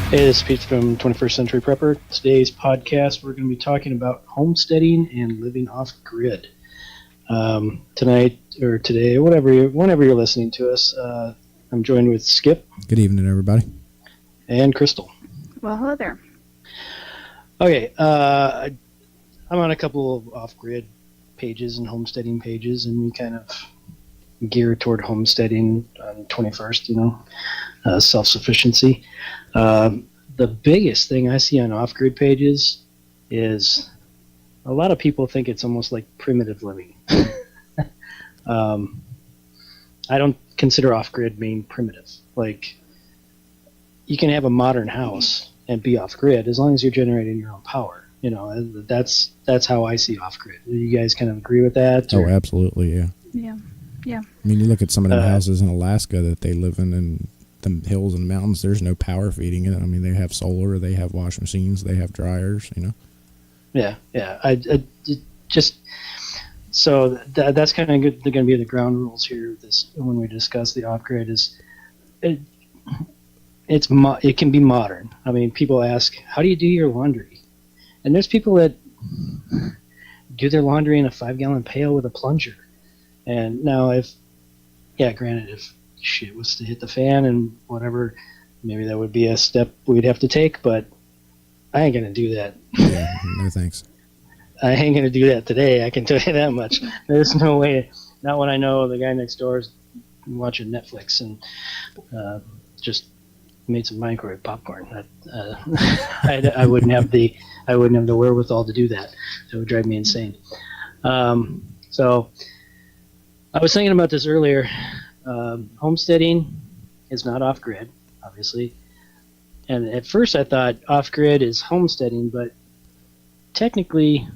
Hey, this is Pete from 21st Century Prepper. Today's podcast, we're going to be talking about homesteading and living off grid. Tonight or today, whenever you're listening to us, I'm joined with Skip. Good evening, everybody. And Crystal. Well, hello there. Okay, I'm on a couple of off-grid pages and homesteading pages, and we kind of gear toward homesteading on 21st, self-sufficiency. The biggest thing I see on off-grid pages is a lot of people think it's almost like primitive living. I don't consider off-grid being primitive. Like, you can have a modern house and be off-grid as long as you're generating your own power. That's how I see off-grid. Do you guys kind of agree with that? Or? Oh, absolutely, yeah. Yeah. I mean, you look at some of the houses in Alaska that they live in and the hills and mountains, there's no power feeding it. I mean, they have solar, they have washing machines, they have dryers, Yeah. So that's kind of good. They're going to be the ground rules here. When we discuss the off-grid is it can be modern. I mean, people ask, how do you do your laundry? And there's people that do their laundry in a 5-gallon pail with a plunger. And now granted, if shit was to hit the fan and whatever, maybe that would be a step we'd have to take, but I ain't going to do that. Yeah, no thanks. I ain't going to do that today, I can tell you that much. There's no way. Not when I know the guy next door is watching Netflix and just made some microwave popcorn. I wouldn't have the wherewithal to do that. It would drive me insane. So I was thinking about this earlier. Homesteading is not off-grid, obviously. And at first I thought off-grid is homesteading, but technically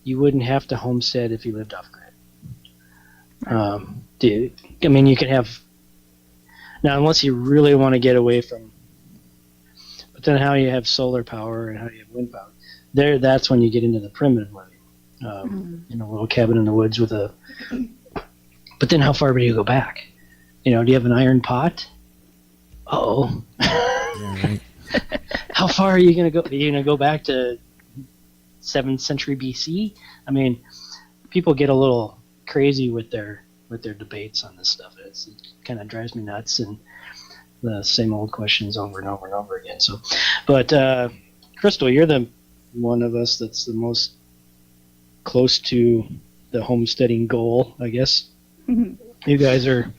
you wouldn't have to homestead if you lived off-grid. You could have... Now, unless you really want to get away from... But then how you have solar power and how you have wind power, that's when you get into the primitive living. In a little cabin in the woods with a... But then how far do you go back? Do you have an iron pot? Uh-oh. Yeah, right. How far are you going to go? Are you going to go back to 7th century BC? I mean, people get a little crazy with their debates on this stuff. It kind of drives me nuts, and the same old questions over and over and over again. So, but Crystal, you're the one of us that's the most close to the homesteading goal, I guess. Mm-hmm. You guys are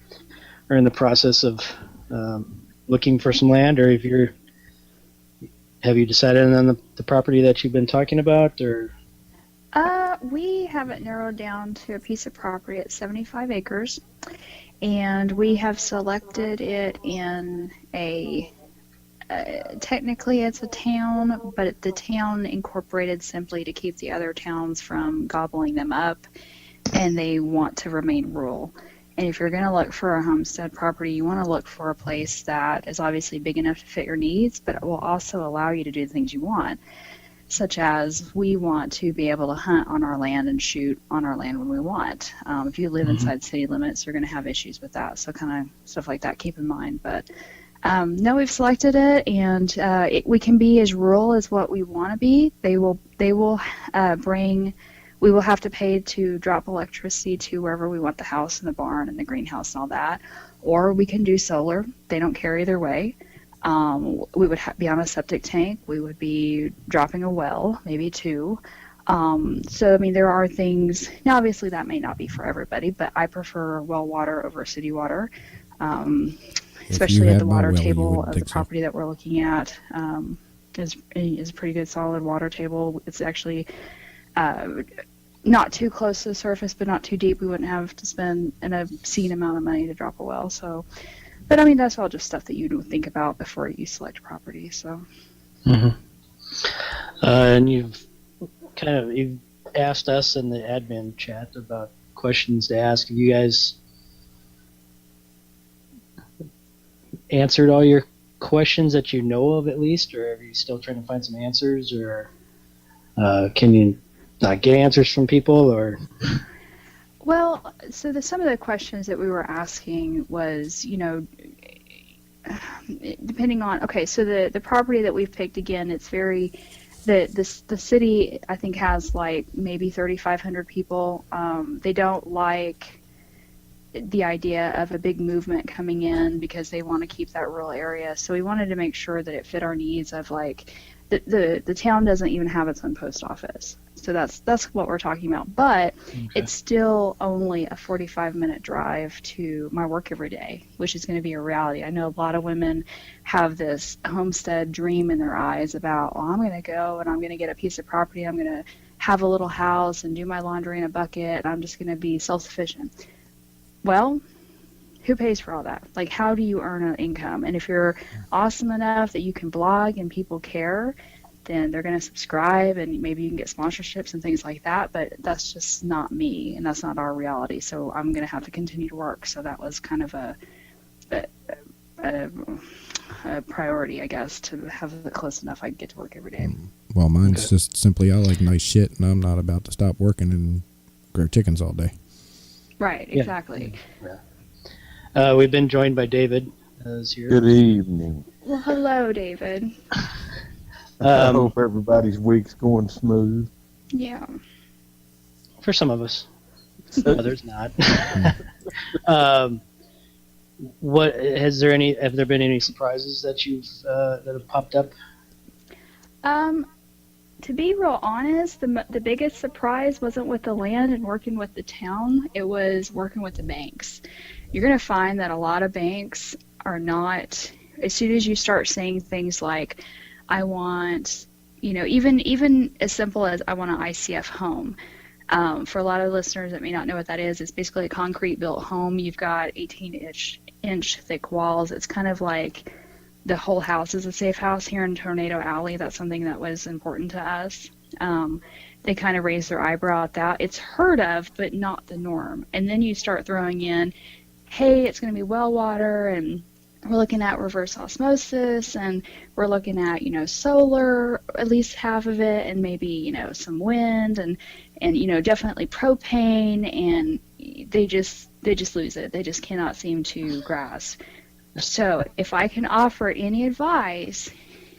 in the process of looking for some land, or have you decided on the property that you've been talking about, or? We have it narrowed down to a piece of property at 75 acres, and we have selected it in technically it's a town, but the town incorporated simply to keep the other towns from gobbling them up, and they want to remain rural. And if you're going to look for a homestead property, you want to look for a place that is obviously big enough to fit your needs, but it will also allow you to do the things you want, such as we want to be able to hunt on our land and shoot on our land when we want. If you live inside city limits, you're going to have issues with that. So kind of stuff like that, keep in mind. But no, we've selected it, and we can be as rural as what we want to be. They will bring... We will have to pay to drop electricity to wherever we want the house and the barn and the greenhouse and all that. Or we can do solar. They don't care either way. We would be on a septic tank. We would be dropping a well, maybe 2. So, I mean, there are things. Now, obviously, that may not be for everybody, but I prefer well water over city water, especially at the water table of the property that we're looking at. Is a pretty good solid water table. It's actually... not too close to the surface, but not too deep. We wouldn't have to spend an obscene amount of money to drop a well. So, but I mean, that's all just stuff that you think about before you select property. So, and you've asked us in the admin chat about questions to ask. Have you guys answered all your questions that you know of, at least, or are you still trying to find some answers, or can you not get answers from people, or? Well, so some of the questions that we were asking was, depending on, okay, so the property that we've picked, again, it's very, the city, I think, has like maybe 3,500 people. They don't like the idea of a big movement coming in because they want to keep that rural area. So we wanted to make sure that it fit our needs of like, the town doesn't even have its own post office. So that's what we're talking about. But it's still only a 45-minute drive to my work every day, which is going to be a reality. I know a lot of women have this homestead dream in their eyes about, well, I'm going to go and I'm going to get a piece of property. I'm going to have a little house and do my laundry in a bucket. And I'm just going to be self-sufficient. Well, who pays for all that? Like, how do you earn an income? And if you're awesome enough that you can blog and people care, then they're going to subscribe and maybe you can get sponsorships and things like that. But that's just not me, and that's not our reality. So I'm going to have to continue to work. So that was kind of a priority, I guess, to have it close enough I can get to work every day. Well, mine's just simply I like nice shit, and I'm not about to stop working and grow chickens all day. Right, exactly. Yeah. We've been joined by David. Is here. Good evening. Well, hello, David. I hope everybody's week's going smooth. Yeah. For some of us, others not. What have there been any surprises that that have popped up? To be real honest, the biggest surprise wasn't with the land and working with the town. It was working with the banks. You're going to find that a lot of banks are not, as soon as you start saying things like, I want, even as simple as I want an ICF home. For a lot of listeners that may not know what that is, it's basically a concrete built home. You've got 18-inch thick walls. It's kind of like the whole house is a safe house. Here in Tornado Alley, that's something that was important to us. They kind of raised their eyebrow at that. It's heard of, but not the norm. And then you start throwing in, hey, it's going to be well water, and we're looking at reverse osmosis, and we're looking at, solar, at least half of it, and maybe, some wind, and definitely propane, and they just lose it. They just cannot seem to grasp. So if I can offer any advice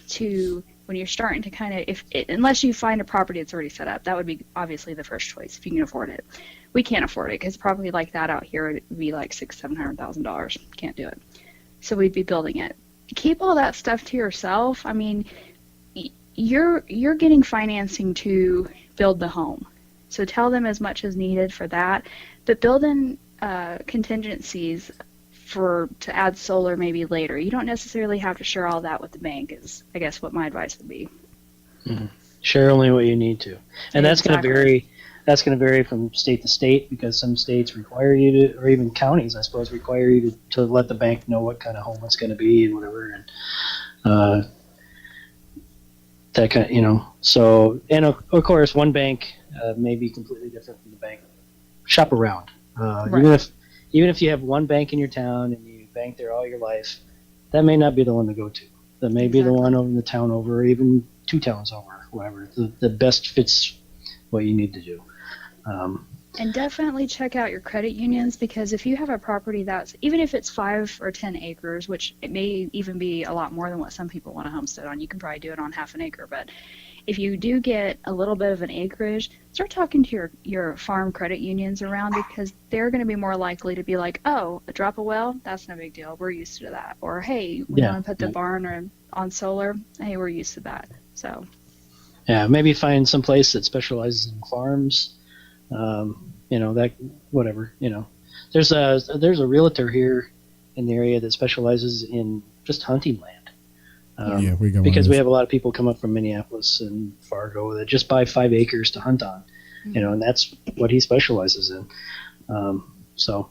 to when you're starting to kind of, unless you find a property that's already set up, that would be obviously the first choice if you can afford it. We can't afford it because property like that out here would be like $600,000-$700,000. Can't do it. So we'd be building it. Keep all that stuff to yourself. I mean, you're getting financing to build the home. So tell them as much as needed for that, but build in contingencies to add solar maybe later. You don't necessarily have to share all that with the bank is, I guess, what my advice would be. Mm-hmm. Share only what you need to. And that's Exactly. going to vary. That's going to vary from state to state because some states require you to, or even counties, I suppose, require you to let the bank know what kind of home it's going to be and whatever. And that kind of, So, and of course, one bank may be completely different from the bank. Shop around. Right. Even if you have one bank in your town and you bank there all your life, that may not be the one to go to. That may be the one over in the town over, or even 2 towns over, whatever. The best fits what you need to do. And definitely check out your credit unions, because if you have a property that's, even if it's 5 or 10 acres, which it may even be a lot more than what some people want to homestead on, you can probably do it on half an acre, but if you do get a little bit of an acreage, start talking to your farm credit unions around, because they're going to be more likely to be like, oh, a drop of well, that's no big deal. We're used to that. Or, hey, we want to put the barn on solar. Hey, we're used to that. So. Yeah, maybe find some place that specializes in farms. That whatever. There's a realtor here in the area that specializes in just hunting land. We go because we have a lot of people come up from Minneapolis and Fargo that just buy 5 acres to hunt on, and that's what he specializes in. So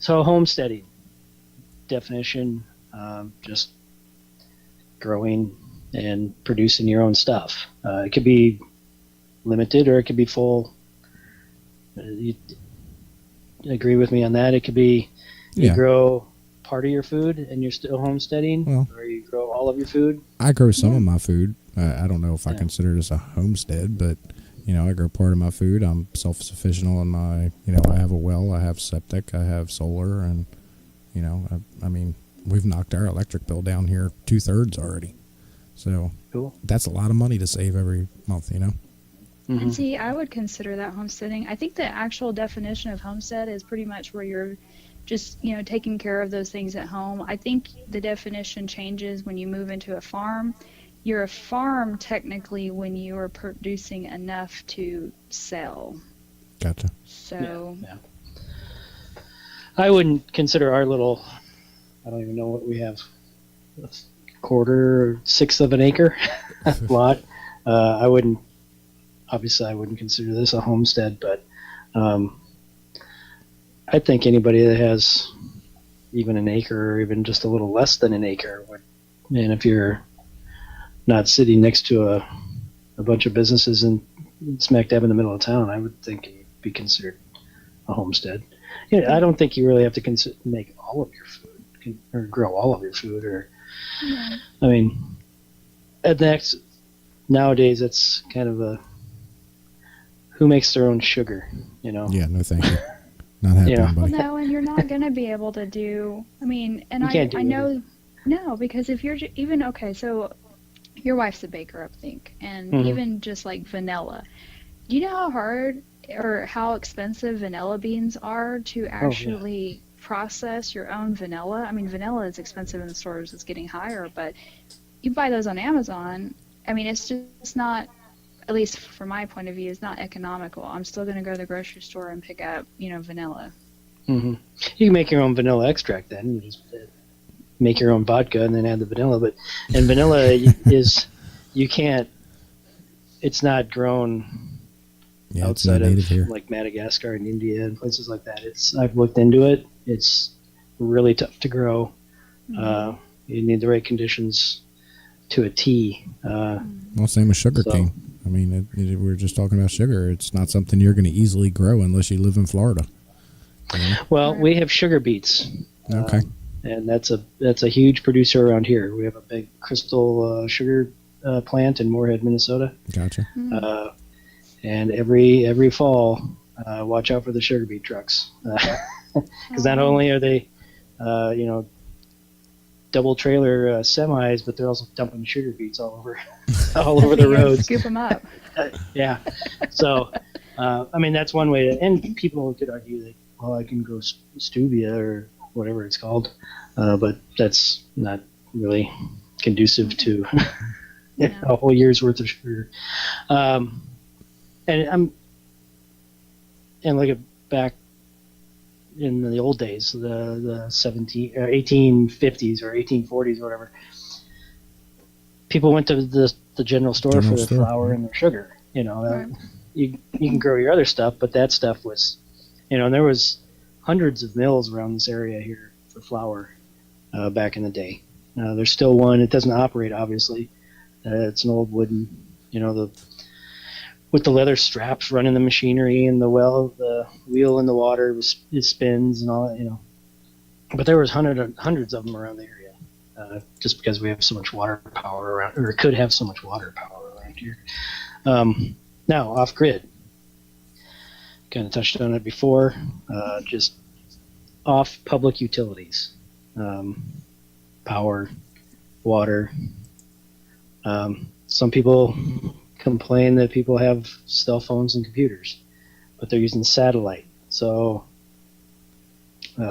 homesteading definition, just growing and producing your own stuff. It could be limited or it could be full. You agree with me on that? It could be you grow part of your food and you're still homesteading, or you grow all of your food. I grow some of my food. I don't know if I consider this a homestead, but I grow part of my food. I'm self-sufficient on my, I have a well, I have septic, I have solar, and I mean, we've knocked our electric bill down here 2/3 already. So Cool. that's a lot of money to save every month, you know? Mm-hmm. And see, I would consider that homesteading. I think the actual definition of homestead is pretty much where you're just, taking care of those things at home. I think the definition changes when you move into a farm. You're a farm technically when you are producing enough to sell. Gotcha. So Yeah. I wouldn't consider our little, I don't even know what we have, a quarter or sixth of an acre lot. Obviously I wouldn't consider this a homestead, but I think anybody that has even an acre or even just a little less than an acre would, and if you're not sitting next to a bunch of businesses and smack dab in the middle of town, I would think it'd be considered a homestead. I don't think you really have to make all of your food or grow all of your food, or I mean, nowadays it's kind of a who makes their own sugar, Yeah, no thank you. Not happening, Well, buddy. no, and you're not going to be able to do. I mean, and You can't do I it. know, no, because if you're even okay, so your wife's a baker, I think, and even just like vanilla. Do you know how hard or how expensive vanilla beans are to actually process your own vanilla? I mean, vanilla is expensive in the stores; it's getting higher, but you buy those on Amazon. I mean, it's just not. At least from my point of view, is not economical. I'm still going to go to the grocery store and pick up, vanilla. Mm-hmm. You can make your own vanilla extract then. You just make your own vodka and then add the vanilla. And vanilla you can't, it's not grown outside of here. like Madagascar and India and places like that. I've looked into it. It's really tough to grow. You need the right conditions to a T. Well, same with sugar cane. I mean, we were just talking about sugar. It's not something you're going to easily grow unless you live in Florida. Well, we have sugar beets. Okay. And that's a huge producer around here. We have a big crystal sugar plant in Moorhead, Minnesota. Gotcha. And every fall, watch out for the sugar beet trucks, because not only are they, double trailer semis, but they're also dumping sugar beets all over the roads. Scoop them up. Yeah. So, I mean, that's one way and people could argue that, well, I can grow stevia or whatever it's called, but that's not really conducive to a whole year's worth of sugar. And look at back in the old days, the 1850s or 1840s or whatever, people went to the general store for their flour and their sugar. Right. You can grow your other stuff, but that stuff was, and there was hundreds of mills around this area here for flour back in the day. There's still one. It doesn't operate, obviously. It's an old wooden, with the leather straps running the machinery and the wheel in the water, it spins and all that, But there was hundreds of them around the area, just because we have so much water power around, or could have so much water power around here. Now, off grid. Kind of touched on it before. Just off public utilities, power, water. Some people complain that people have cell phones and computers, but they're using satellite. So, I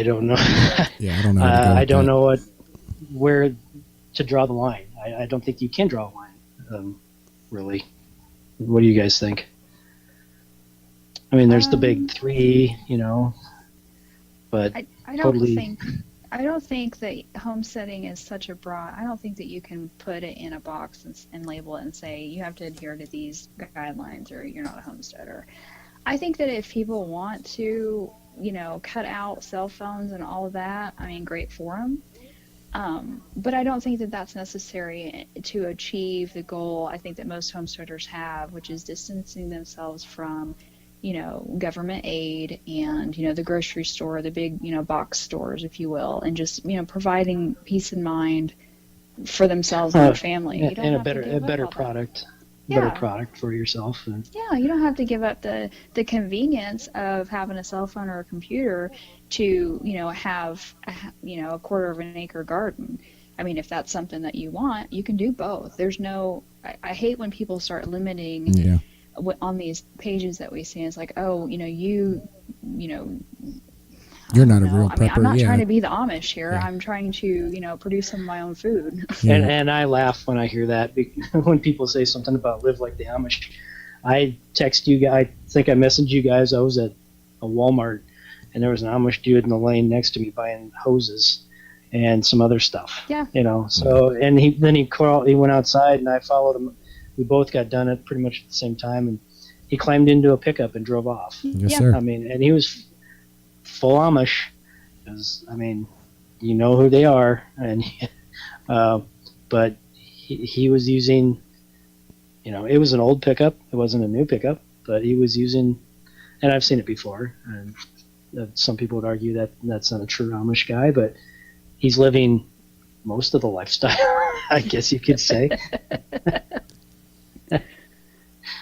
don't know. Yeah, I don't know. I don't know where to draw the line. I don't think you can draw a line, really. What do you guys think? I mean, there's the big three, but I totally. I don't think that homesteading is such a broad. I don't think that you can put it in a box and label it and say you have to adhere to these guidelines or you're not a homesteader. I think that if people want to, cut out cell phones and all of that, I mean, great for them. But I don't think that that's necessary to achieve the goal I think that most homesteaders have, which is distancing themselves from government aid and, the grocery store, the big, box stores, if you will, and just, providing peace of mind for themselves and their family. And a better product. better Yeah. product for yourself. And Yeah, you don't have to give up the convenience of having a cell phone or a computer to, have a quarter of an acre garden. I mean, if that's something that you want, you can do both. There's no, I hate when people start limiting Yeah. on these pages that we see. It's like, oh, you know, I You're don't not a know. real I mean, I'm prepper. not Yeah. trying to be the Amish here. Yeah. I'm trying to, produce some of my own food. Yeah. and I laugh when I hear that when people say something about live like the Amish. I text you guys. I think I messaged you guys. I was at a Walmart, and there was an Amish dude in the lane next to me buying hoses and some other stuff. Yeah. So and he went outside, and I followed him. We both got done at pretty much at the same time, and he climbed into a pickup and drove off. Yes, Yeah. sir. I mean, and he was full Amish. 'Cause, I mean, you know who they are, and but he was using. It was an old pickup. It wasn't a new pickup, but he was using, and I've seen it before. And some people would argue that that's not a true Amish guy, but he's living most of the lifestyle, I guess you could say.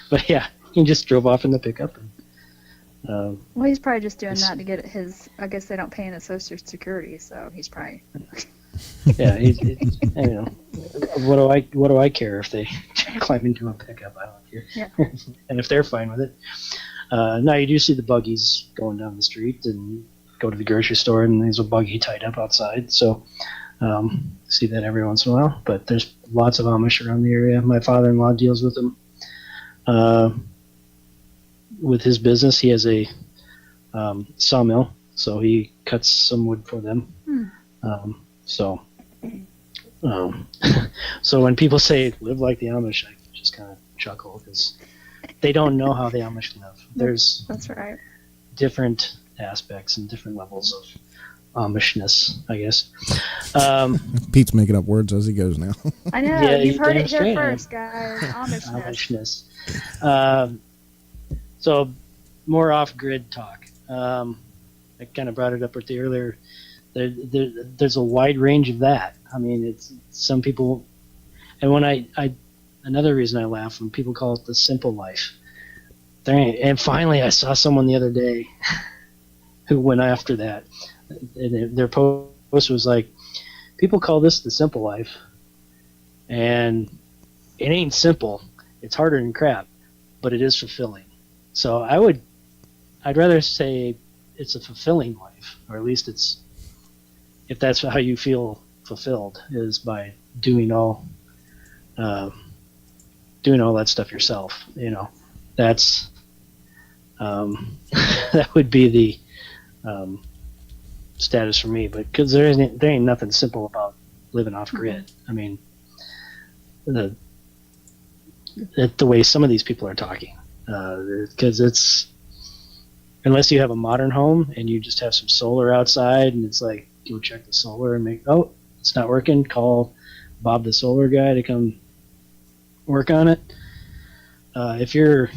But yeah, he just drove off in the pickup. And, Well, he's probably just doing that to get his. I guess they don't pay into Social Security, so he's probably. yeah, what do I care if they climb into a pickup? I don't care. Yeah. And if they're fine with it. Now you do see the buggies going down the street and go to the grocery store, and there's a buggy tied up outside. So see that every once in a while. But there's lots of Amish around the area. My father-in-law deals with them. With his business, he has a sawmill, so he cuts some wood for them. So when people say live like the Amish, I just kind of chuckle because they don't know how the Amish live. There's That's right. different aspects and different levels of Amishness, I guess. Pete's making up words as he goes now. I know. Yeah, You've heard damn it here straight. first, guys. Amishness. Amishness. So more off-grid talk. I kind of brought it up with the earlier. There's a wide range of that. I mean, it's some people, and when I another reason I laugh when people call it the simple life. And finally, I saw someone the other day who went after that. And their post was like, people call this the simple life, and it ain't simple. It's harder than crap, but it is fulfilling. So I'd rather say it's a fulfilling life, or at least if that's how you feel fulfilled, is by doing all that stuff yourself. That's that would be the status for me. But because there ain't nothing simple about living off grid. I mean, the way some of these people are talking, because it's, unless you have a modern home and you just have some solar outside and it's like, go check the solar and it's not working, call Bob the solar guy to come work on it. If you're,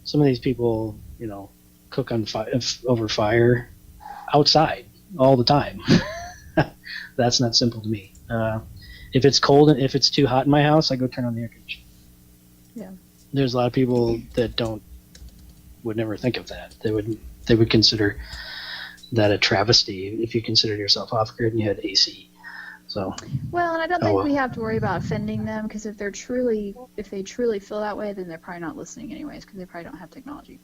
some of these people, cook on over fire outside all the time. That's not simple to me. If it's cold and if it's too hot in my house, I go turn on the air conditioning. Yeah. There's a lot of people that would never think of that. They would consider that a travesty if you considered yourself off grid and you had AC. So. Well, and I don't think we have to worry about offending them, because if they truly feel that way, then they're probably not listening anyways, because they probably don't have technology.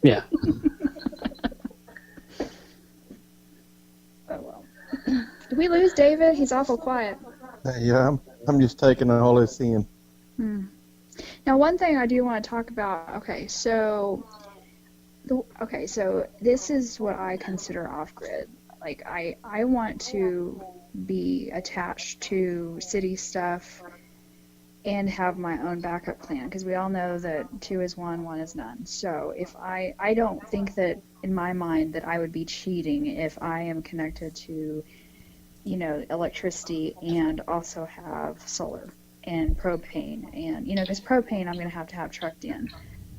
Yeah. Oh well. Did we lose David? He's awful quiet. Yeah, I'm just taking all this in. Now, one thing I do want to talk about. Okay, so this is what I consider off-grid. Like, I want to be attached to city stuff and have my own backup plan, because we all know that 2 is 1, 1 is none. So if I don't think that, in my mind, that I would be cheating if I am connected to, electricity and also have solar and propane, and because propane I'm going to have trucked in,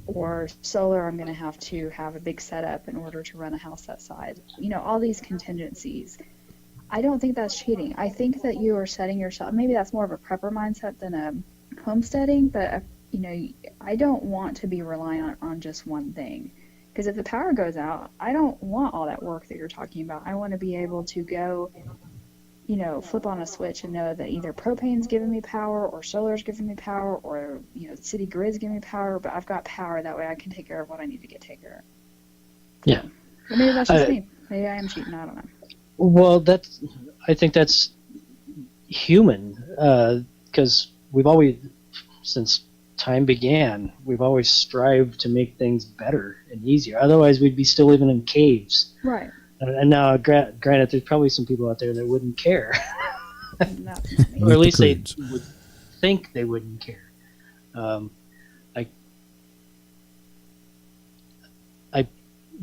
or solar I'm going to have a big setup in order to run a house that size. All these contingencies. I don't think that's cheating. I think that you are setting yourself, maybe that's more of a prepper mindset than a homesteading, but I don't want to be reliant on just one thing. Because if the power goes out, I don't want all that work that you're talking about. I want to be able to go, flip on a switch and know that either propane's giving me power or solar's giving me power or, the city grid's giving me power, but I've got power. That way I can take care of what I need to get taken care of. Yeah. But maybe that's just me. Maybe I am cheating. I don't know. Well, I think that's human, because we've always, since time began, we've always strived to make things better and easier. Otherwise, we'd be still living in caves. Right. And now, granted, there's probably some people out there that wouldn't care, Not me. or at least they would think they wouldn't care.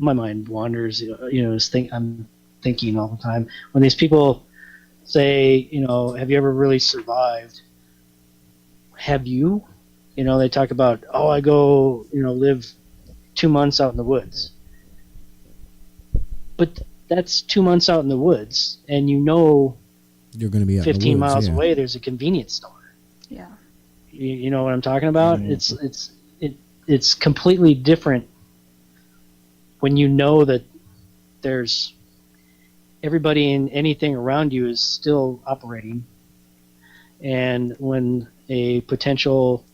My mind wanders. I'm thinking all the time when these people say, have you ever really survived? Have you? They talk about, I go, live 2 months out in the woods. But that's 2 months out in the woods, and you're going to be out 15 in the woods, miles yeah. away. There's a convenience store. Yeah. You know what I'm talking about? Mm-hmm. It's completely different when you know that there's everybody and anything around you is still operating, and when a potential,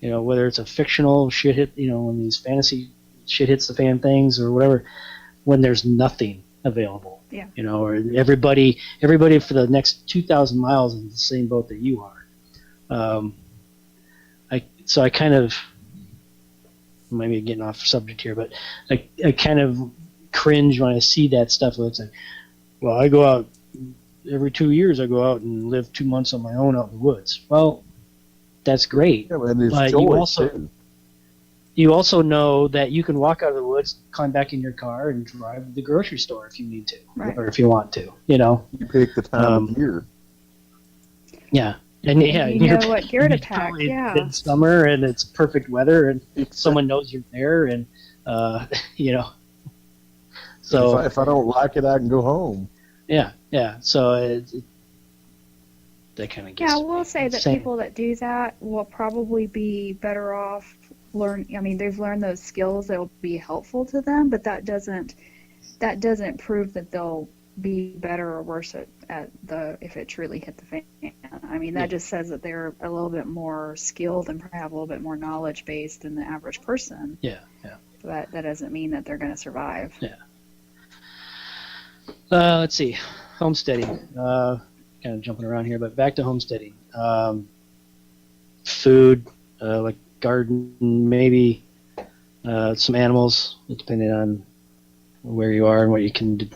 whether it's a fictional shit hit, when these fantasy shit hits the fan things or whatever, when there's nothing available, Yeah. Or everybody for the next 2,000 miles is in the same boat that you are. I kind of, maybe getting off subject here, but I kind of cringe when I see that stuff. It's like, well, I go out every 2 years. I go out and live 2 months on my own out in the woods. Well, that's great. Yeah, but there's But choice, too. you also know that you can walk out of the woods, climb back in your car, and drive to the grocery store if you need to, Right. or if you want to. You pick the time of year. Yeah. And yeah, you know what gear to pack, yeah. It's summer and it's perfect weather, and someone knows you're there, and So if I don't like it, I can go home. Yeah. So that kind of gets. Yeah, I will say that people that do that will probably be better off. They've learned those skills that will be helpful to them, but that doesn't prove that they'll be better or worse if it truly hit the fan. That just says that they're a little bit more skilled and have a little bit more knowledge base than the average person. Yeah. But that doesn't mean that they're going to survive. Yeah. Let's see, homesteading. Kind of jumping around here, but back to homesteading. Food, like garden, maybe some animals, depending on where you are and what you can do.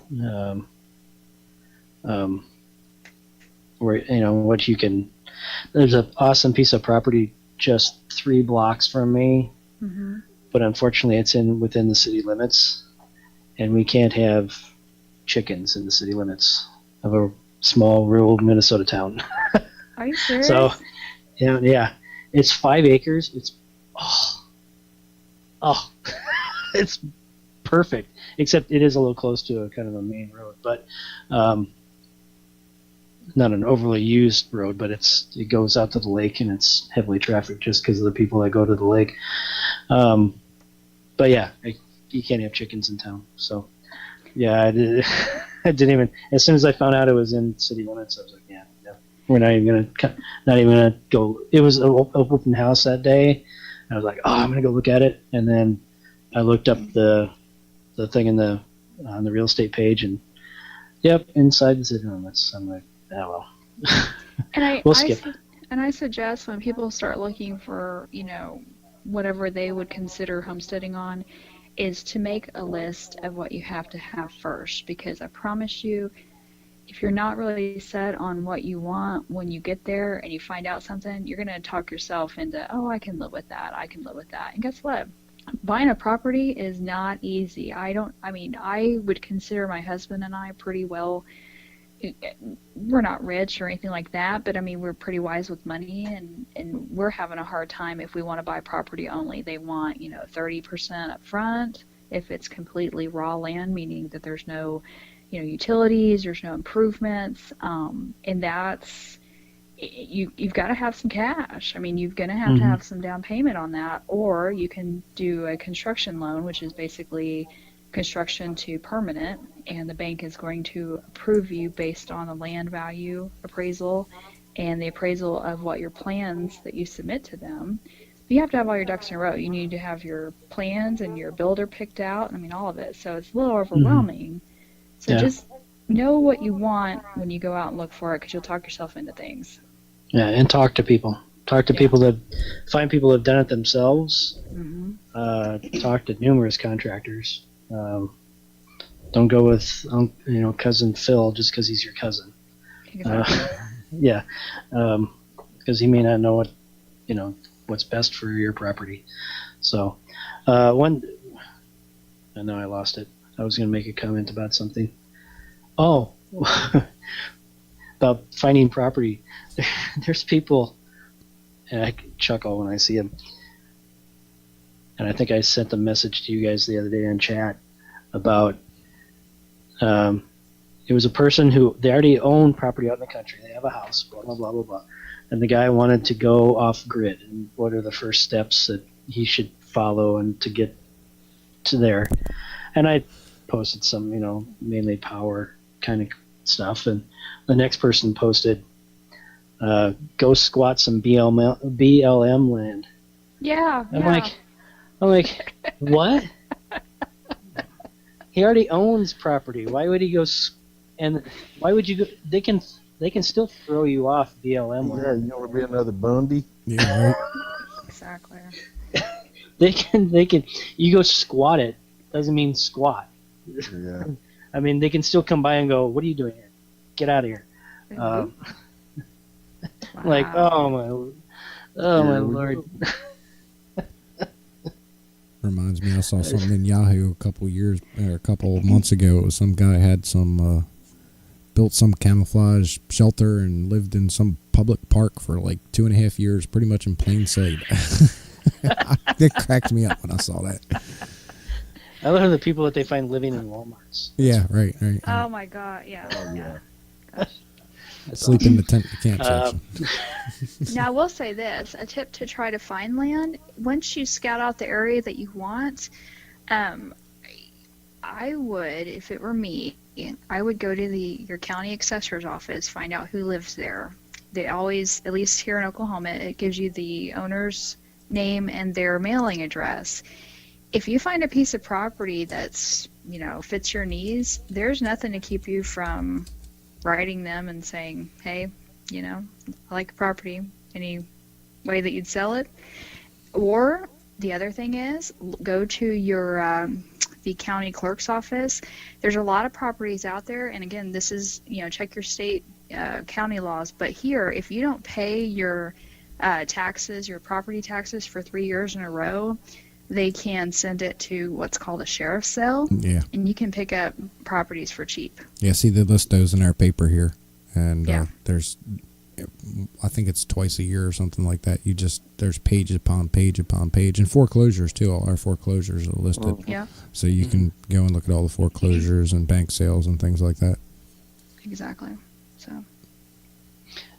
What you can. There's an awesome piece of property just 3 blocks from me, Mm-hmm. but unfortunately it's within the city limits, and we can't have chickens in the city limits of a small rural Minnesota town. Are you serious? So, yeah, it's 5 acres. It's it's perfect, except it is a little close to a kind of a main road, but not an overly used road, but it goes out to the lake, and it's heavily trafficked just because of the people that go to the lake. But yeah, you can't have chickens in town. So yeah, I didn't even. As soon as I found out it was in city limits, I was like, yeah, we're not even gonna go. It was an open house that day. I was like, I'm gonna go look at it, and then I looked up the thing on the real estate page, and yep, inside the city limits. I'm like, well. And we'll skip. I suggest when people start looking for, whatever they would consider homesteading on, is to make a list of what you have to have first, because I promise you, if you're not really set on what you want when you get there and you find out something, you're going to talk yourself into, I can live with that. And guess what? Buying a property is not easy. I would consider my husband and I pretty well. We're not rich or anything like that, but we're pretty wise with money, and we're having a hard time if we want to buy property only. They want 30% up front if it's completely raw land, meaning that there's no utilities, there's no improvements, and you've got to have some cash. I mean, you're going to Mm-hmm. have some down payment on that, or you can do a construction loan, which is basically construction to permanent, and the bank is going to approve you based on the land value appraisal and the appraisal of what your plans that you submit to them. You have to have all your ducks in a row. You need to have your plans and your builder picked out. I mean, all of it. So it's a little Mm-hmm. overwhelming. So Yeah. just know what you want when you go out and look for it, because you'll talk yourself into things. Yeah, and talk to people. Talk to Yeah. people that find people that have done it themselves. Mm-hmm. Talk to numerous contractors. Don't go with cousin Phil just because he's your cousin. Exactly. Yeah, because he may not know what's best for your property. So, one. I know I lost it. I was going to make a comment about something. Oh, about finding property. There's people, and I chuckle when I see them. And I think I sent a message to you guys the other day in chat about it was a person who they already own property out in the country. They have a house, blah blah blah blah blah, and the guy wanted to go off grid. And what are the first steps that he should follow and to get to there? And I posted some, mainly power kind of stuff, and the next person posted, "Go squat some BLM land." Yeah. I'm like, what? He already owns property. Why would he go? And why would you go? They can still throw you off BLM Yeah, land. you want to be another Bundy? Yeah, right. Exactly. They can. You go squat it doesn't mean squat. Yeah. I mean, they can still come by and go, "What are you doing here? Get out of here!" Wow. Like, oh my lord. Reminds me, I saw something in Yahoo a couple months ago. It was some guy had built some camouflage shelter and lived in some public park for like 2.5 years, pretty much in plain sight. It cracked me up when I saw that. I love the people that they find living in Walmarts. Yeah, right. Oh my God. Yeah. Oh, yeah. Gosh. Sleep in the tent camp section. Now, I will say this, a tip to try to find land, once you scout out the area that you want, I would, if it were me, I would go to your county assessor's office, find out who lives there. They always, at least here in Oklahoma, it gives you the owner's name and their mailing address. If you find a piece of property that's, fits your needs, there's nothing to keep you from writing them and saying, hey, I like the property, any way that you'd sell it. Or the other thing is, go to your the county clerk's office. There's a lot of properties out there, and again, this is, check your state county laws, but here, if you don't pay your taxes, your property taxes for 3 years in a row, they can send it to what's called a sheriff's sale, Yeah. and you can pick up properties for cheap. Yeah, see, they list those in our paper here. And Yeah. there's, I think it's twice a year or something like that. There's page upon page upon page. And foreclosures, too. All our foreclosures are listed. Yeah, So you can go and look at all the foreclosures and bank sales and things like that. exactly. So,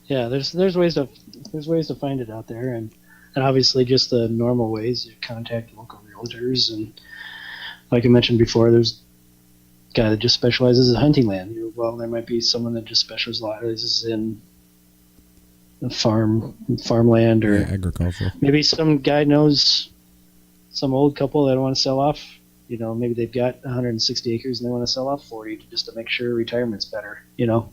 Yeah, there's ways to find it out there, and obviously just the normal ways you contact local realtors, and like I mentioned before, there's a guy that just specializes in hunting land. Well, there might be someone that just specializes in farmland, or Yeah, agricultural. maybe some guy knows some old couple that want to sell off. Maybe they've got 160 acres and they want to sell off 40 just to make sure retirement's better. yeah.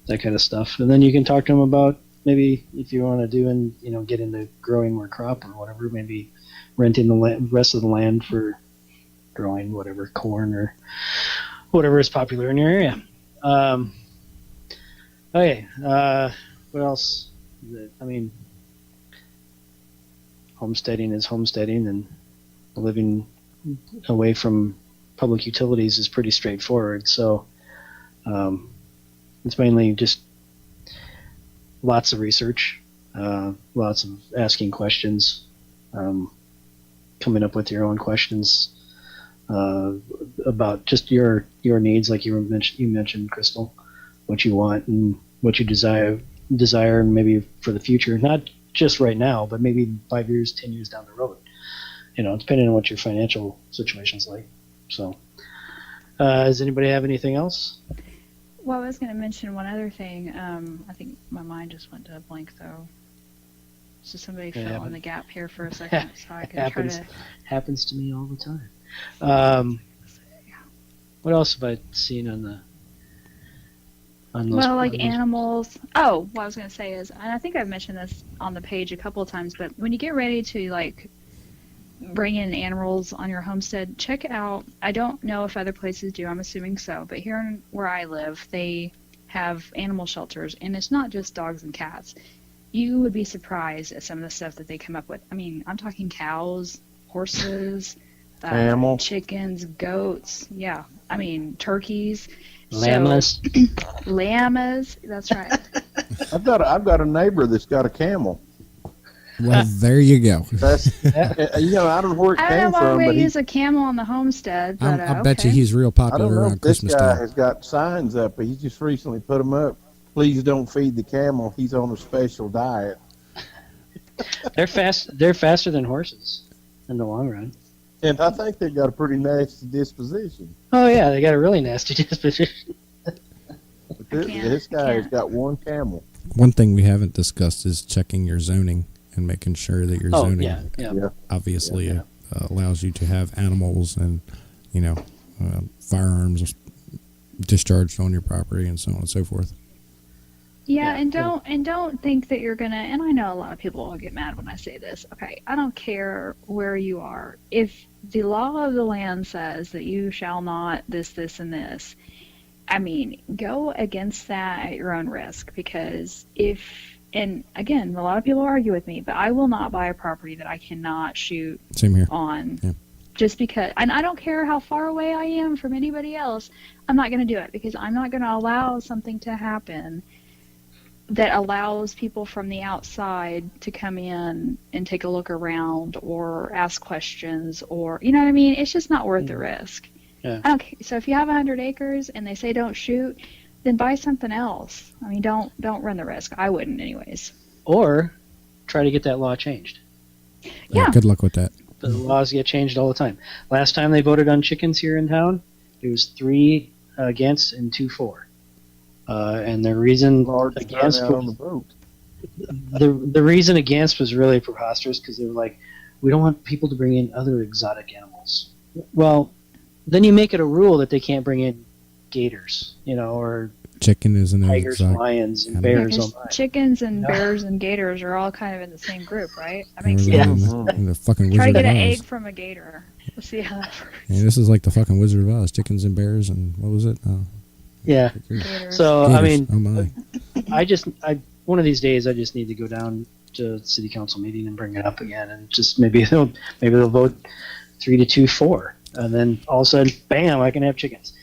That kind of stuff, and then you can talk to them about maybe if you want to do and get into growing more crop or whatever, maybe renting the rest of the land for growing whatever corn or whatever is popular in your area. Okay, what else? Homesteading is homesteading, and living away from public utilities is pretty straightforward. So it's mainly just lots of research, lots of asking questions, coming up with your own questions about just your needs, like you mentioned, Crystal, what you want and what you desire, desire maybe for the future, not just right now, but maybe 5 years, 10 years down the road. Depending on what your financial situation's like. So, does anybody have anything else? Well, I was going to mention one other thing. I think my mind just went to a blank, though. So somebody fill in the gap here for a second, so I can try to. Happens to me all the time. What else have I seen on those? Well, like animals. Oh, what I was going to say is, and I think I've mentioned this on the page a couple of times, but when you get ready to like bring in animals on your homestead, check out. I don't know if other places do. I'm assuming so, but here where I live, they have animal shelters, and it's not just dogs and cats. You would be surprised at some of the stuff that they come up with. I mean, I'm talking cows, horses, chickens, goats. Yeah, I mean turkeys, llamas. Llamas. That's right. I've got a neighbor that's got a camel. Well, there you go. That's I don't know where it I came don't know why from, we but use a camel on the homestead. But, I bet you okay. he's real I don't popular know around if this Christmas guy time. has got signs up, but he just recently put them up. Please don't feed the camel. He's on a special diet. They're fast. They're faster than horses in the long run. And I think they've got a pretty nasty disposition. Oh yeah, they got a really nasty disposition. But this guy has got one camel. One thing we haven't discussed is checking your zoning and making sure that your zoning obviously allows you to have animals and firearms discharged on your property and so on and so forth. Yeah, and don't think that you're gonna. And I know a lot of people will get mad when I say this. Okay, I don't care where you are. If the law of the land says that you shall not this, and this, I mean, go against that at your own risk. Because and again, a lot of people argue with me, but I will not buy a property that I cannot shoot Same here. on. Yeah. Just because, and I don't care how far away I am from anybody else, I'm not going to do it because I'm not going to allow something to happen that allows people from the outside to come in and take a look around or ask questions or, you know what I mean? It's just not worth the risk. Yeah. I don't care. So if you have 100 acres and they say don't shoot, then buy something else. I mean, don't run the risk. I wouldn't anyways. Or try to get that law changed. Yeah. Good luck with that. The laws get changed all the time. Last time they voted on chickens here in town, it was 3 against and 2 for. And the reason against on the vote. the reason against was really preposterous because they were like, we don't want people to bring in other exotic animals. Well, then you make it a rule that they can't bring in gators, or Chicken is an tigers, exotic lions, and animal. bears. Because chickens and bears and gators are all kind of in the same group, right? That makes Yeah. sense. In the fucking Try to Wizard get of an Oz. egg from a gator. We'll see how that works. Yeah, this is like the fucking Wizard of Oz. Chickens and bears and what was it? Yeah. Gators. So Gators. I mean, Oh my. I one of these days I just need to go down to city council meeting and bring it up again, and just maybe they'll vote 3 to 2 for, and then all of a sudden, bam, I can have chickens.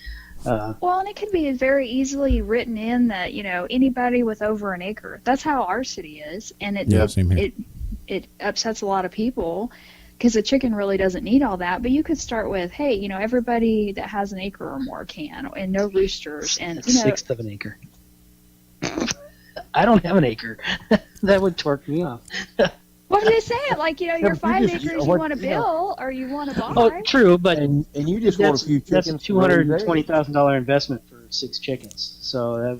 Well, and it could be very easily written in that anybody with over an acre. That's how our city is, and Same here. it upsets a lot of people because a chicken really doesn't need all that. But you could start with, hey, everybody that has an acre or more can, and no roosters, and A sixth of an acre. I don't have an acre. That would torque me off. What did they say? Like, your but 5 you just- acres you want to build or you want to buy. Oh, true, but And you just want a few that's chickens. a $220,000 investment for 6 chickens. So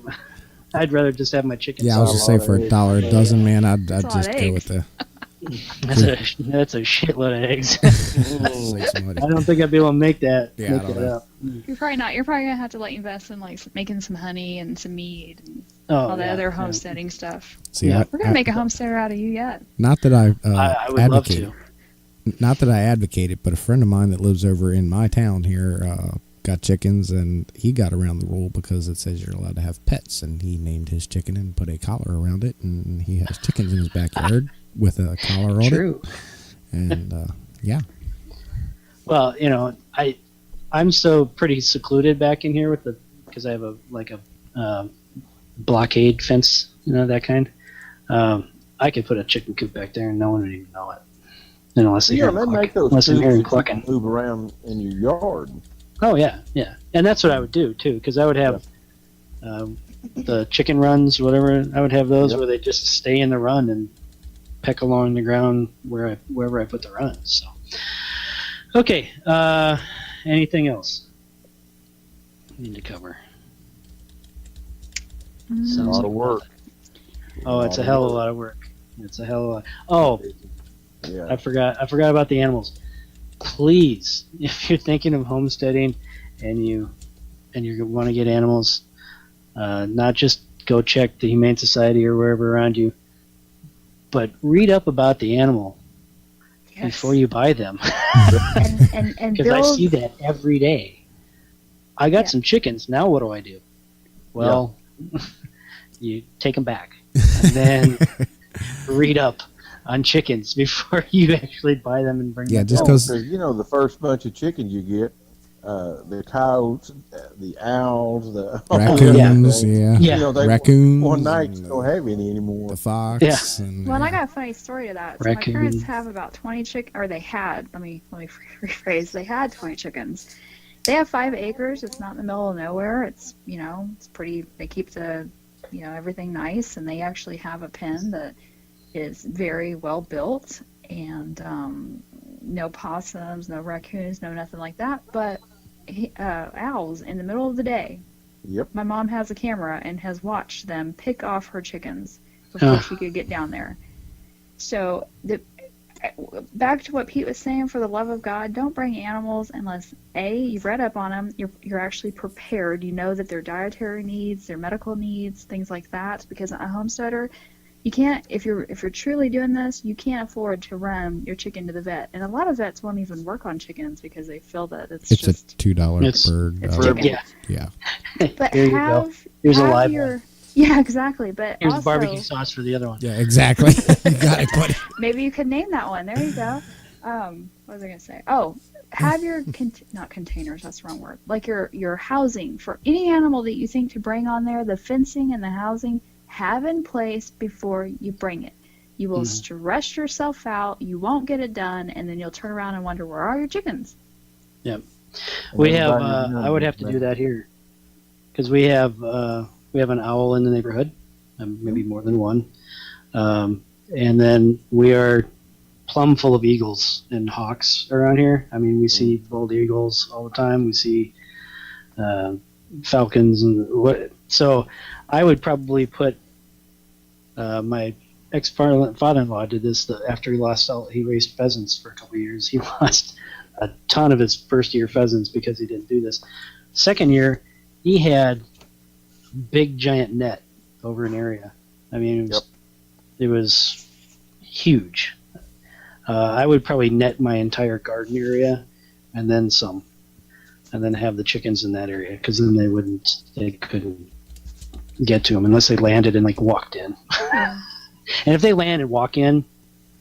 I'd rather just have my chickens. Yeah, I was just saying for $1 a dozen, man, I'd a lot just of go with the. That's a shitload of eggs. Save some money. I don't think I'd be able to make that. Yeah, I make don't that know. up. You're probably not. You're probably gonna have to invest in making some honey and some meat and Oh, all the yeah, other yeah. homesteading stuff. See, Yeah. We're gonna make a homesteader out of you yet. Not that I I would advocate love it. Not that I advocate it, but a friend of mine that lives over in my town here got chickens, and he got around the rule because it says you're allowed to have pets, and he named his chicken and put a collar around it, and he has chickens in his backyard with a collar on True. it. And yeah, Well, I'm so pretty secluded back in here because I have a blockade fence, that kind. I could put a chicken coop back there and no one would even know it, unless they hear they me make those unless I'm coops hearing that you clucking. can move around in your yard. Oh yeah, and that's what I would do too, because I would have the chicken runs, whatever. I would have those Yep. where they just stay in the run and peck along the ground wherever I put the runs. So, okay. Anything else need to cover? A Sounds lot like of work. Oh, it's a hell of a lot of work. It's a hell of a lot. Oh, Yeah. I forgot about the animals. Please, if you're thinking of homesteading and you want to get animals, not just go check the Humane Society or wherever around you, but read up about the animal before you buy them. and Because I build. see that every day. I got Yeah. some chickens. Now what do I do? Well, you take them back and then read up on chickens before you actually buy them and bring Yeah, them just home. 'cause- Because the first bunch of chickens you get, the coyotes, the owls, the Raccoons, Yeah. they raccoons. one night and you don't have any anymore. the fox. Yeah. And, Well, and I got a funny story to that. So my Raccoon. parents have about 20 or they had. Let me rephrase. They had 20 chickens. They have 5 acres. It's not in the middle of nowhere. It's it's pretty. They keep the everything nice, and they actually have a pen that is very well built, and no possums, no raccoons, no nothing like that. But owls in the middle of the day. Yep. My mom has a camera and has watched them pick off her chickens before she could get down there. So back to what Pete was saying, for the love of God, don't bring animals unless A, you've read up on them, you're actually prepared, you know that their dietary needs, their medical needs, things like that, because a homesteader, you can't, if you're truly doing this, you can't afford to run your chicken to the vet. And a lot of vets won't even work on chickens because they feel that it's just a $2 It's- bird. it's dog. chicken. Yeah. Yeah. But Here you go. Here's a have live your one. yeah, exactly. But Here's also, barbecue sauce for the other one. Yeah, exactly. You got it, buddy. maybe you could name that one. There you go. What was I gonna say? Oh, have your not containers. That's the wrong word. Like your housing for any animal that you think to bring on there. The fencing and the housing have in place before you bring it. You will stress yourself out. You won't get it done, and then you'll turn around and wonder, where are your chickens? We have. Everybody I would have to do that here because we have an owl in the neighborhood, maybe more than one, and then we are plumb full of eagles and hawks around here. I mean, we see bald eagles all the time. We see falcons and what. So, I would probably put my ex-father-in-law did this after he lost he raised pheasants for a couple of years. He lost a ton of his first year pheasants because he didn't do this. Second year, he had big giant net over an area. I mean, it was huge. I would probably net my entire garden area and then some, and then have the chickens in that area because then they couldn't get to them unless they landed and walked in. Yeah. And if they land and walk in,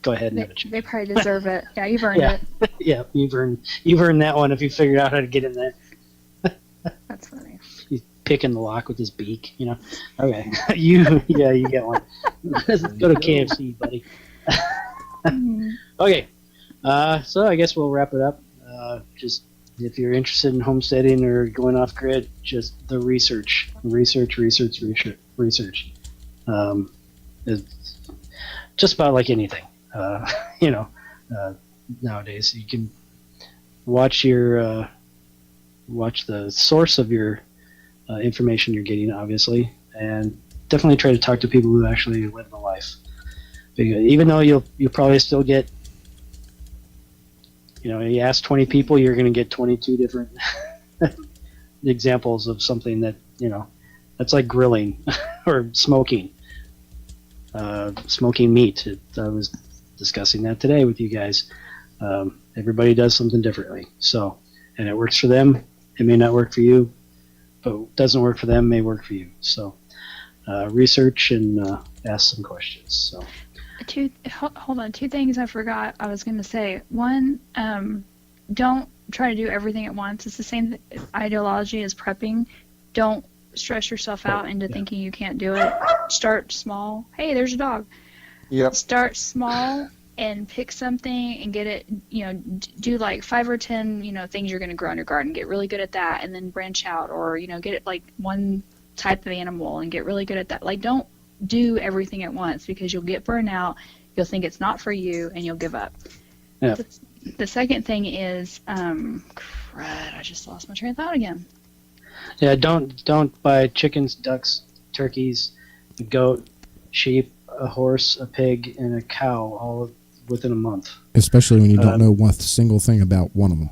go ahead and have a chicken. They probably deserve it. Yeah, you've earned Yeah. it. Yeah, you've earned that one if you figured out how to get in there. That's funny. He's picking the lock with his beak, Okay, you get one. Let's go to KFC, buddy. Okay, so I guess we'll wrap it up. Just if you're interested in homesteading or going off grid, just the research. It's just about like anything. Nowadays you can watch the source of your information you're getting, obviously, and definitely try to talk to people who actually live the life. Because even though you'll probably still get, you ask 20 people, you're going to get 22 different examples of something that that's like grilling or smoking. Smoking meat. I was discussing that today with you guys. Everybody does something differently. So, and it works for them. It may not work for you, but what doesn't work for them may work for you. So, research and ask some questions. So, Hold on. 2 things I forgot I was going to say. One, don't try to do everything at once. It's the same ideology as prepping. Don't stress yourself out into thinking you can't do it. Start small. Hey, there's a dog. Yep. Start small and pick something and get it, do like 5 or 10, things you're going to grow in your garden. Get really good at that and then branch out, or, get it like 1 type of animal and get really good at that. Like, don't do everything at once because you'll get burned out. You'll think it's not for you and you'll give up. Yeah. The second thing is, crud, I just lost my train of thought again. Yeah, don't buy chickens, ducks, turkeys, a goat, sheep, a horse, a pig, and a cow all within a month. Especially when you don't know one single thing about one of them.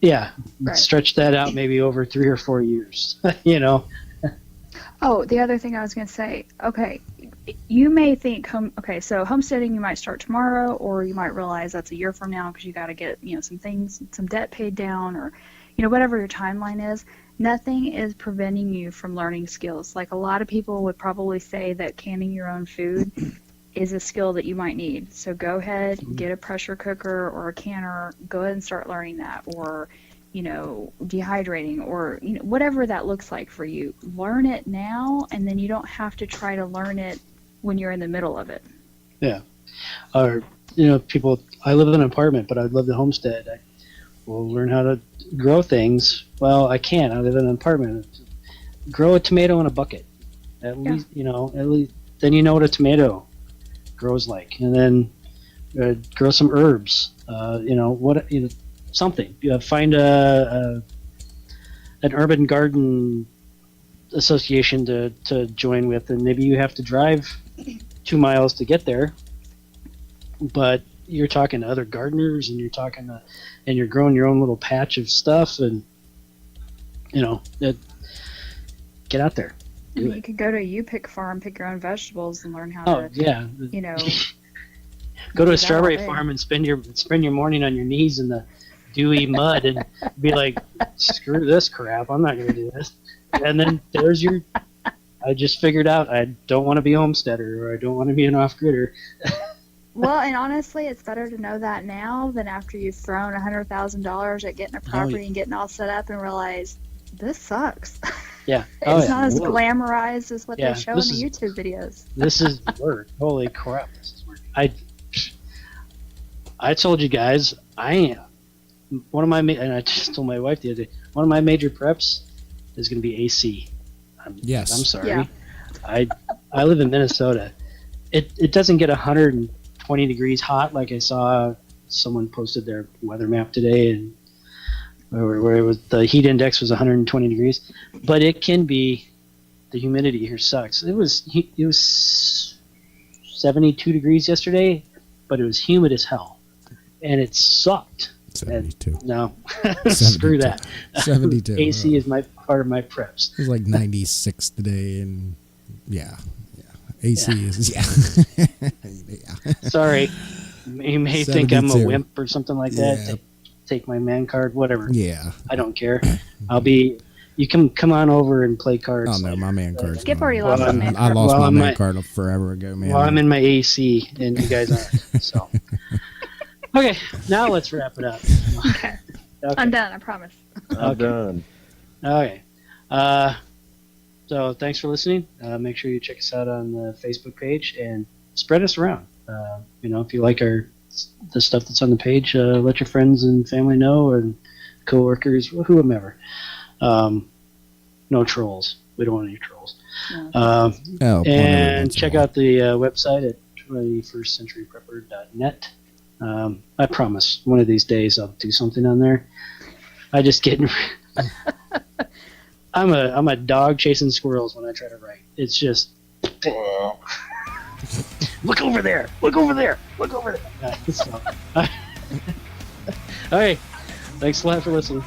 Yeah, Right. stretch that out maybe over 3 or 4 years. You know. Oh, the other thing I was going to say, okay, you may think, so homesteading you might start tomorrow, or you might realize that's a year from now because you got to get, some debt paid down, or, whatever your timeline is. Nothing is preventing you from learning skills. Like, a lot of people would probably say that canning your own food is a skill that you might need. So go ahead, get a pressure cooker or a canner, go ahead and start learning that, or dehydrating, or whatever that looks like for you. Learn it now, and then you don't have to try to learn it when you're in the middle of it. Yeah. Or people. I live in an apartment, but I'd love to homestead. I will learn how to grow things. Well, I can't. I live in an apartment. Grow a tomato in a bucket. At least then you know what a tomato grows like, and then grow some herbs. Something. Find an urban garden association to join with, and maybe you have to drive 2 miles to get there, but you're talking to other gardeners, and and you're growing your own little patch of stuff, and get out there. You could go to a U-Pick farm, pick your own vegetables, and learn how to. Yeah. Go to do a that strawberry all day. farm and spend your morning on your knees in the dewy mud and be like, screw this crap, I'm not going to do this. And then I just figured out I don't want to be a homesteader, or I don't want to be an off-gridder. Well, and honestly, it's better to know that now than after you've thrown $100,000 at getting a property and getting all set up and realize this sucks. Yeah. It's not as glamorized as what Yeah, they show in the this is- YouTube videos. This is work. Holy crap, this is work. I told you guys, and I just told my wife the other day, one of my major preps is going to be AC. Yes. I'm sorry. Yeah. I live in Minnesota. It doesn't get 120 degrees hot like I saw someone posted their weather map today, and where it was, the heat index was 120 degrees, but it can be, the humidity here sucks. It was 72 degrees yesterday, but it was humid as hell, and it sucked. 72. No, 72. screw that. 72. AC is part of my preps. It was like 96 today, and yeah. AC is, yeah. Sorry, you may think I'm a 72. wimp or something like that. Yeah. Take my man card, whatever. Yeah. I don't care. You can come on over and play cards. Oh, no, my man card's Skip gone. already lost Well, his man I card. lost Well, my I'm man not- card forever ago, man. Well, I'm in my AC and you guys aren't. So, okay, now let's wrap it up. Okay. I'm done, I promise. I'm done. Okay. So thanks for listening. Make sure you check us out on the Facebook page and spread us around. If you like the stuff that's on the page, let your friends and family know, and coworkers, whomever. No trolls. We don't want any trolls. No. And check out the website at 21stcenturyprepper.net. I promise one of these days I'll do something on there. I just get I'm a dog chasing squirrels when I try to write. It's just look over there, look over there, look over there. So, all right, thanks a lot for listening.